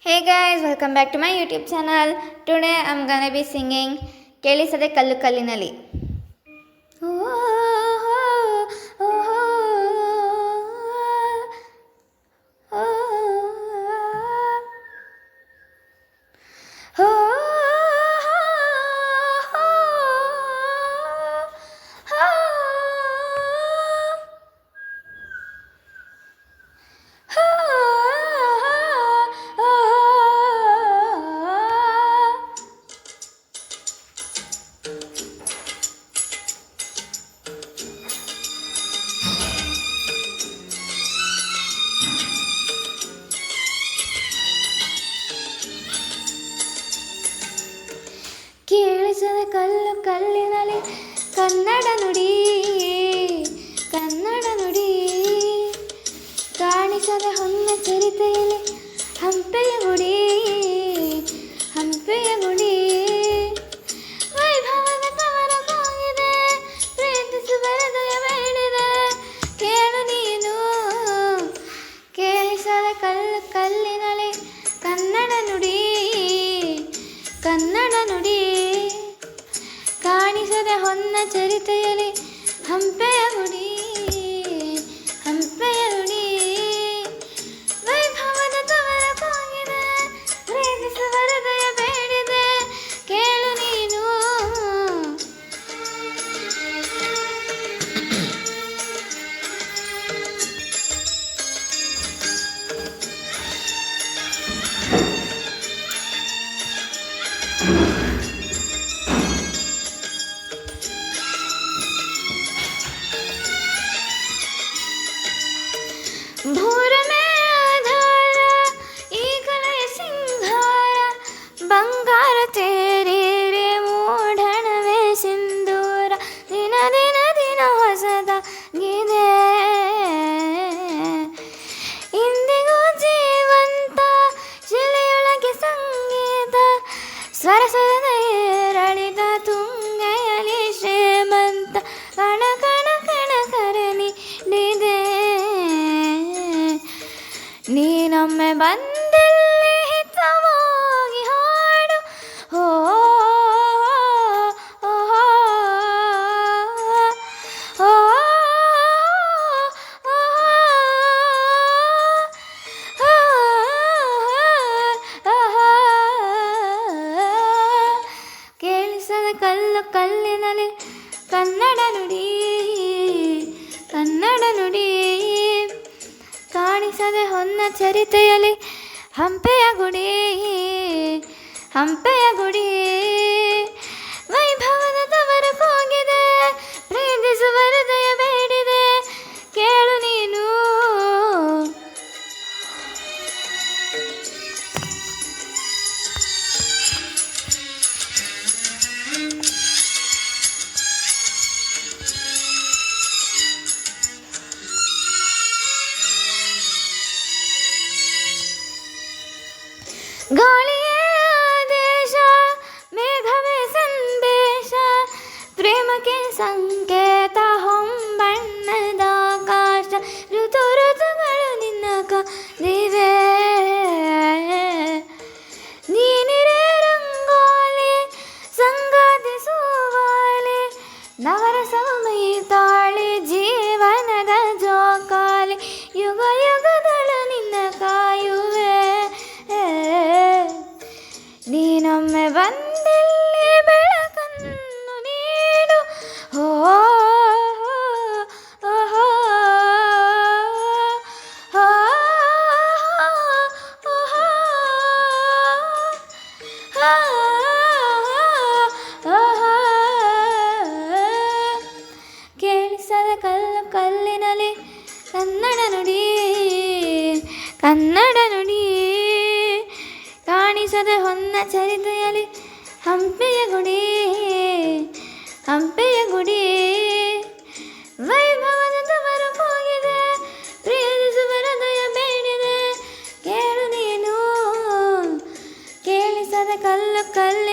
Hey guys, welcome back to my YouTube channel. Today I'm gonna be singing Kelisade Kallu Kallinali. ಕೇಳಿಸದ ಕಲ್ಲು ಕಲ್ಲಿನಲ್ಲಿ ಕನ್ನಡ ನುಡಿ ಕನ್ನಡ ನುಡಿ ಕಾಣಿಸದ ಹೊನ್ನ ಚರಿತೆಯಲ್ಲಿ ಹಂಪೆಯ ಗುಡಿ ಹಂಪೆಯ ಗುಡಿ ವೈಭವದ ಕವರ ಹೋಗಿದೆ ಪ್ರೀತಿಸುವ ಹೃದಯ ಬೇಡಿದೆ ಕೇಳು ನೀನು ಕೇಳಿಸದ ಕಲ್ಲು ಕಲ್ಲಿನಲ್ಲಿ ಕನ್ನಡ ನುಡಿ ಕನ್ನಡ ನುಡಿ ಕಾಣಿಸದ ಹೊನ್ನ ಚರಿತೆಯಲ್ಲಿ ಹಂಪೆಯ ಗುಡಿ ಹಂಪೆಯ ಗುಡಿ ವೈಭವದ ತವರ ಹೋಗಿದೆ ಪ್ರೀತಿಸುವ ಹೃದಯ ಬೇಡಿದೆ ಕೇಳು ನೀನು ಭೂರಮೆ ಆಧಾರ ಈ ಕಲೆಯ ಸಿಂಗಾರ ಬಂಗಾರ ತೇರೇರೆ ಮೂಢಣವೇ ಸಿಂಧೂರ ದಿನ ದಿನ ದಿನ ಹೊಸದಾಗಿದೆ ಇಂದಿಗೂ ಜೀವಂತ ಶಿಲೆಯೊಳಗೆ ಸಂಗೀತ ಸ್ವರಸದ ಏರಳಿದ ತುಂಗೆಯಲಿ ಶ್ರೀಮಂತ ಕಣ ಕಣ ಕಣ ಕರನಿದೆ ನೀನೊಮ್ಮೆ ಬಂದಲ್ಲಿ ಹಿತವಾಗಿ ಹಾಡು ಹೋ ಕೇಳಿಸದ ಕಲ್ಲು ಕಲ್ಲಿನಲ್ಲಿ ಕನ್ನಡ ನುಡಿ ಕನ್ನಡ ನುಡಿ ಕಾಣಿಸದೆ ಹೊನ್ನ ಚರಿತೆಯಲ್ಲಿ ಹಂಪೆಯ ಗುಡಿ ಹಂಪೆಯ ಗುಡಿ ವೈಭವದ ತವರ ಹೋಗಿದೆ ಪ್ರೀತಿಸುವ ಹೃದಯ ಬೇಡಿದೆ ಕೇಳು ನೀನು ಗಾಳಿಯೇ ಆದೇಶ ಮೇಘವೇ ಸಂದೇಶ ಪ್ರೇಮಕ್ಕೆ ಸಂಕೇತ ಹೊಂಬಣ್ಣದ ಆಕಾಶ ಋತು ಋತುಗಳು ನಿನ್ನ ಕದಿವೆ ನೀನಿರೇ ರಂಗೋಲಿ ಸಂಗಾತಿ ಸುವಾಲಿ ನವರಸವ ಮೈ ತಾಳಿ ಜೀವನದ ಜೋಕಾಲಿ ಯುಗ ಯುಗಗಳು ನಿನ್ನ ಕಾಯುವೆ ನೀನೊಮ್ಮೆ ಬಂದಲ್ಲಿ ಬೆಳಕನ್ನು ನೀಡು ಹೋ ಕೇಳಿಸದ ಕಲ್ಲು ಕಲ್ಲಿನಲ್ಲಿ ಕನ್ನಡ ನುಡಿ ಕನ್ನಡ ನುಡಿ ಕಾಣಿಸದ ಹೊನ್ನ ಚರಿತೆಯಲ್ಲಿ ಹಂಪೆಯ ಗುಡಿ ಹಂಪೆಯ ಗುಡಿ ವೈಭವದ ತವರು ಹೋಗಿದೆ ಪ್ರೀತಿಸುವ ಹೃದಯ ಬೇಡಿದೆ ಕೇಳು ನೀನು ಕೇಳಿಸದ ಕಲ್ಲು ಕಲ್ಲಿ